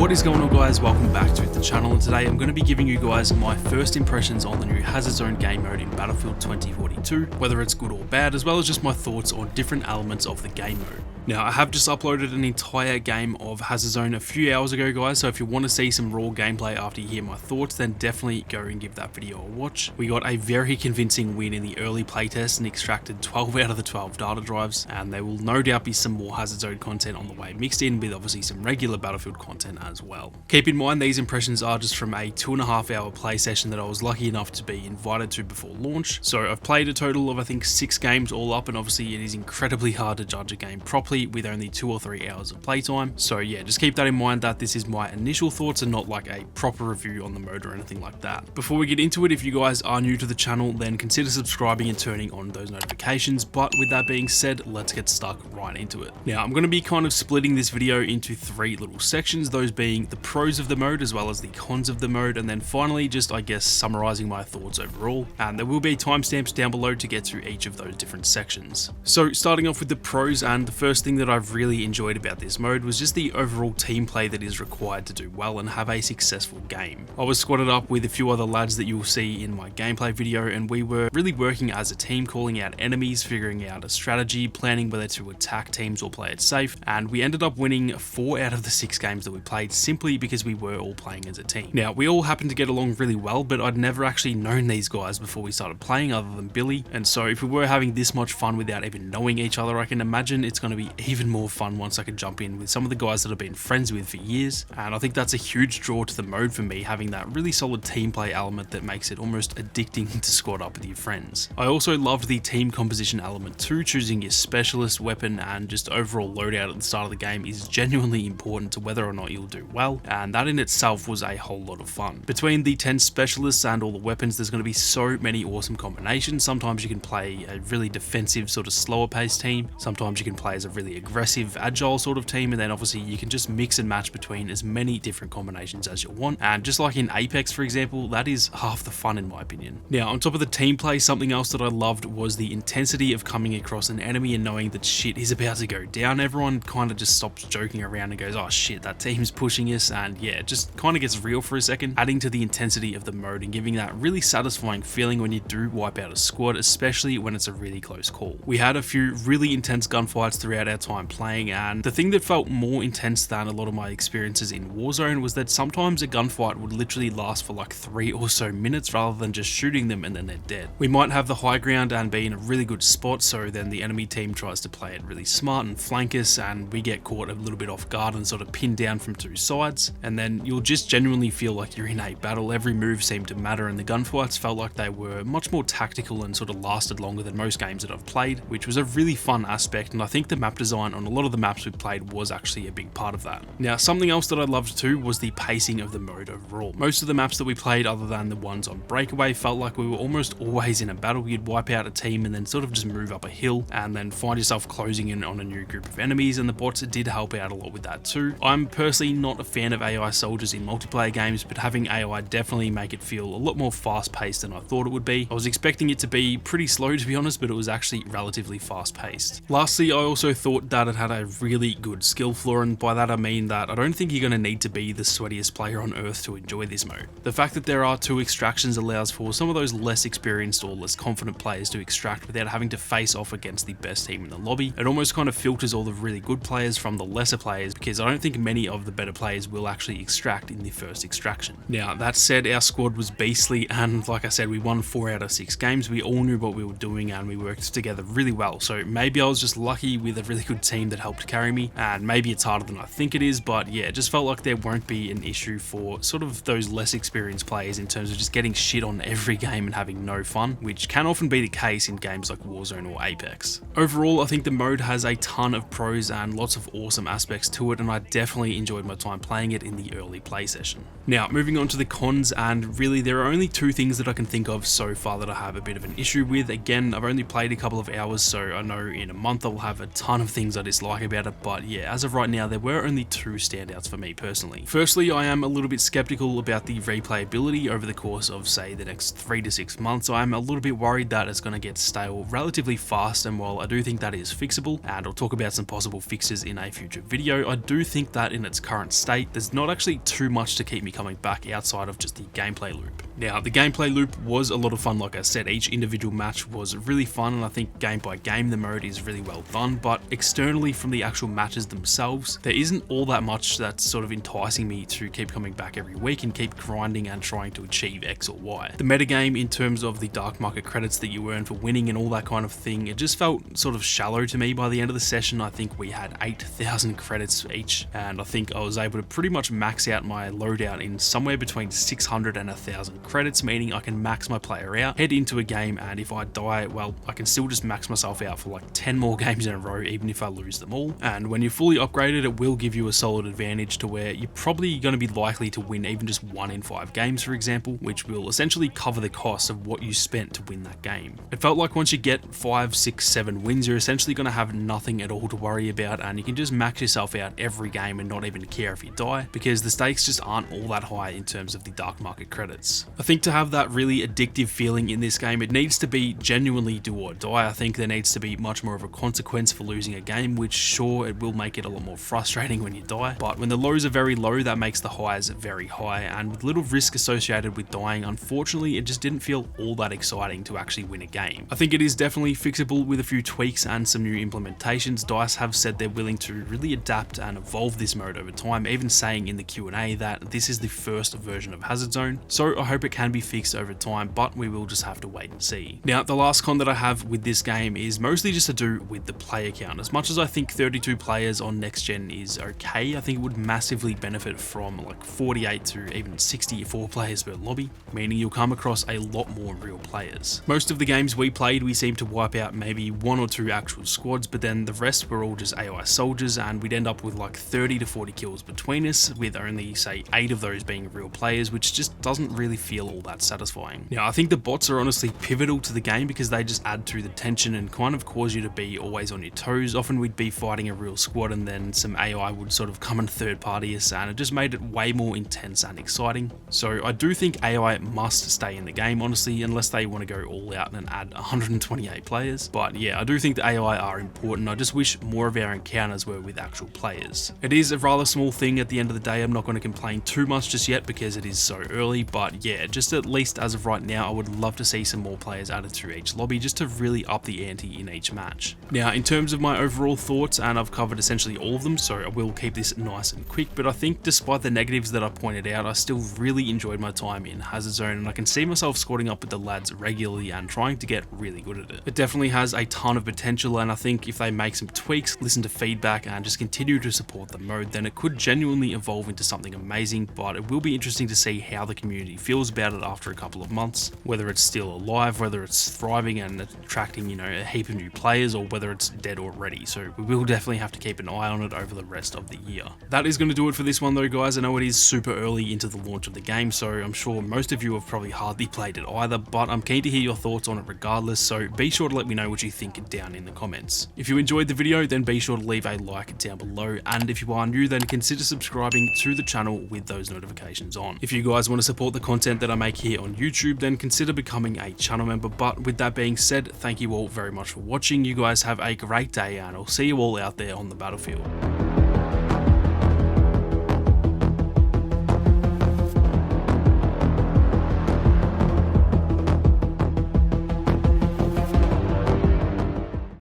What is going on, guys? Welcome back to the channel, and today I'm going to be giving you guys my first impressions on the new Hazard Zone game mode in Battlefield 2042, whether it's good or bad, as well as just my thoughts on different elements of the game mode. Now, I have just uploaded an entire game of Hazard Zone a few hours ago, guys, so if you want to see some raw gameplay after you hear my thoughts, then definitely go and give that video a watch. We got a very convincing win in the early playtest and extracted 12 out of the 12 data drives, and there will no doubt be some more Hazard Zone content on the way, mixed in with obviously some regular Battlefield content as well. Keep in mind, these impressions are just from a 2.5 hour play session that I was lucky enough to be invited to before launch. So I've played a total of I think 6 games all up, and obviously it is incredibly hard to judge a game properly with only 2 or 3 hours of playtime. So yeah, just keep that in mind that this is my initial thoughts and not like a proper review on the mode or anything like that. Before we get into it, if you guys are new to the channel, then consider subscribing and turning on those notifications. But with that being said, let's get stuck right into it. Now, I'm going to be kind of splitting this video into 3 little sections, those being the pros of the mode as well as the cons of the mode, and then finally just I guess summarizing my thoughts overall, and there will be timestamps down below to get through each of those different sections. So starting off with the pros, and the first thing that I've really enjoyed about this mode was just the overall team play that is required to do well and have a successful game. I was squatted up with a few other lads that you'll see in my gameplay video, and we were really working as a team, calling out enemies, figuring out a strategy, planning whether to attack teams or play it safe, and we ended up winning 4 out of the 6 games that we played simply because we were all playing as a team. Now, we all happened to get along really well, but I'd never actually known these guys before we started playing other than Billy, and so if we were having this much fun without even knowing each other, I can imagine it's going to be even more fun once I can jump in with some of the guys that I've been friends with for years, and I think that's a huge draw to the mode for me, having that really solid team play element that makes it almost addicting to squad up with your friends. I also loved the team composition element too. Choosing your specialist weapon and just overall loadout at the start of the game is genuinely important to whether or not you'll do well, and that in itself was a whole lot of fun. Between the 10 specialists and all the weapons, there's going to be so many awesome combinations. Sometimes you can play a really defensive sort of slower paced team, sometimes you can play as a really aggressive agile sort of team, and then obviously you can just mix and match between as many different combinations as you want, and just like in Apex for example, that is half the fun in my opinion. Now, on top of the team play, something else that I loved was the intensity of coming across an enemy and knowing that shit is about to go down. Everyone kind of just stops joking around and goes, oh shit, that team's pushing us, and yeah, it just kind of gets real for a second, adding to the intensity of the mode and giving that really satisfying feeling when you do wipe out a squad, especially when it's a really close call. We had a few really intense gunfights throughout our time playing, and the thing that felt more intense than a lot of my experiences in Warzone was that sometimes a gunfight would literally last for like 3 or so minutes rather than just shooting them and then they're dead. We might have the high ground and be in a really good spot, so then the enemy team tries to play it really smart and flank us, and we get caught a little bit off guard and sort of pinned down from 2 sides, and then you'll just genuinely feel like you're in a battle. Every move seemed to matter, and the gunfights felt like they were much more tactical and sort of lasted longer than most games that I've played, which was a really fun aspect, and I think the map design on a lot of the maps we played was actually a big part of that. Now, something else that I loved too was the pacing of the mode overall. Most of the maps that we played, other than the ones on Breakaway, felt like we were almost always in a battle. You'd wipe out a team and then sort of just move up a hill and then find yourself closing in on a new group of enemies, and the bots did help out a lot with that too. I'm personally not a fan of AI soldiers in multiplayer games, but having AI definitely make it feel a lot more fast paced than I thought it would be. I was expecting it to be pretty slow to be honest, but it was actually relatively fast paced. Lastly, I also thought that it had a really good skill floor, and by that I mean that I don't think you're going to need to be the sweatiest player on earth to enjoy this mode. The fact that there are 2 extractions allows for some of those less experienced or less confident players to extract without having to face off against the best team in the lobby. It almost kind of filters all the really good players from the lesser players, because I don't think many of the better players will actually extract in the first extraction. Now, that said, our squad was beastly, and like I said, we won 4 out of 6 games. We all knew what we were doing and we worked together really well, so maybe I was just lucky with a really good team that helped carry me, and maybe it's harder than I think it is, but yeah, it just felt like there won't be an issue for sort of those less experienced players in terms of just getting shit on every game and having no fun, which can often be the case in games like Warzone or Apex. Overall, I think the mode has a ton of pros and lots of awesome aspects to it, and I definitely enjoyed my time playing it in the early play session. Now, moving on to the cons, and really there are only 2 things that I can think of so far that I have a bit of an issue with. Again, I've only played a couple of hours, so I know in a month I'll have a ton of things I dislike about it, but yeah, as of right now, there were only two standouts for me personally. Firstly, I am a little bit skeptical about the replayability over the course of, say, the next 3 to 6 months. I'm a little bit worried that it's going to get stale relatively fast, and while I do think that is fixable, and I'll talk about some possible fixes in a future video, I do think that in its current state, there's not actually too much to keep me coming back outside of just the gameplay loop. Now, the gameplay loop was a lot of fun, like I said. Each individual match was really fun, and I think game by game the mode is really well done, but externally from the actual matches themselves, there isn't all that much that's sort of enticing me to keep coming back every week and keep grinding and trying to achieve X or Y. The metagame in terms of the dark market credits that you earn for winning and all that kind of thing, it just felt sort of shallow to me by the end of the session. I think we had 8,000 credits each, and I think I was able to pretty much max out my loadout in somewhere between 600 and 1,000 credits, meaning I can max my player out, head into a game, and if I die, well, I can still just max myself out for like 10 more games in a row, even if I lose them all. And when you're fully upgraded, it will give you a solid advantage to where you're probably going to be likely to win even just 1 in 5 games, for example, which will essentially cover the cost of what you spent to win that game. It felt like once you get 5, 6, 7 wins, you're essentially going to have nothing at all to worry about, and you can just max yourself out every game and not even care if you die, because the stakes just aren't all that high in terms of the dark market credits. I think to have that really addictive feeling in this game, it needs to be genuinely do or die. I think there needs to be much more of a consequence for losing a game, which sure, it will make it a lot more frustrating when you die, but when the lows are very low, that makes the highs very high, and with little risk associated with dying, unfortunately, it just didn't feel all that exciting to actually win a game. I think it is definitely fixable with a few tweaks and some new implementations. DICE have said they're willing to really adapt and evolve this mode over time, even saying in the Q&A that this is the first version of Hazard Zone, so I hope it can be fixed over time, but we will just have to wait and see. Now, the last con that I have with this game is mostly just to do with the player count. As much as I think 32 players on next gen is okay, I think it would massively benefit from like 48 to even 64 players per lobby, meaning you'll come across a lot more real players. Most of the games we played, we seemed to wipe out maybe 1 or 2 actual squads, but then the rest were all just AI soldiers, and we'd end up with like 30 to 40 kills between us, with only say 8 of those being real players, which just doesn't really feel all that satisfying. Now, I think the bots are honestly pivotal to the game because they just add to the tension and kind of cause you to be always on your toes. Often we'd be fighting a real squad and then some AI would sort of come and third party us, and it just made it way more intense and exciting. So I do think AI must stay in the game, honestly, unless they want to go all out and add 128 players. But yeah, I do think the AI are important. I just wish more of our encounters were with actual players. It is a rather small thing at the end of the day. I'm not going to complain too much just yet because it is so early, but yeah, just at least as of right now, I would love to see some more players added to each lobby just to really up the ante in each match. Now, in terms of my overall thoughts, and I've covered essentially all of them, so I will keep this nice and quick, but I think despite the negatives that I pointed out, I still really enjoyed my time in Hazard Zone, and I can see myself squatting up with the lads regularly and trying to get really good at it. It definitely has a ton of potential, and I think if they make some tweaks, listen to feedback, and just continue to support the mode, then it could genuinely evolve into something amazing. But it will be interesting to see how the community feels about it after a couple of months, whether it's still alive, whether it's thriving and attracting, you know, a heap of new players, or whether it's dead already. So we will definitely have to keep an eye on it over the rest of the year. That is going to do it for this one though, guys. I know it is super early into the launch of the game, so I'm sure most of you have probably hardly played it either, but I'm keen to hear your thoughts on it regardless, so be sure to let me know what you think down in the comments. If you enjoyed the video, then be sure to leave a like down below, and if you are new, then consider subscribing to the channel with those notifications on. If you guys want to support the content that I make here on YouTube, then consider becoming a channel member. But with that being said, thank you all very much for watching. You guys have a great day, and I'll see you all out there on the battlefield.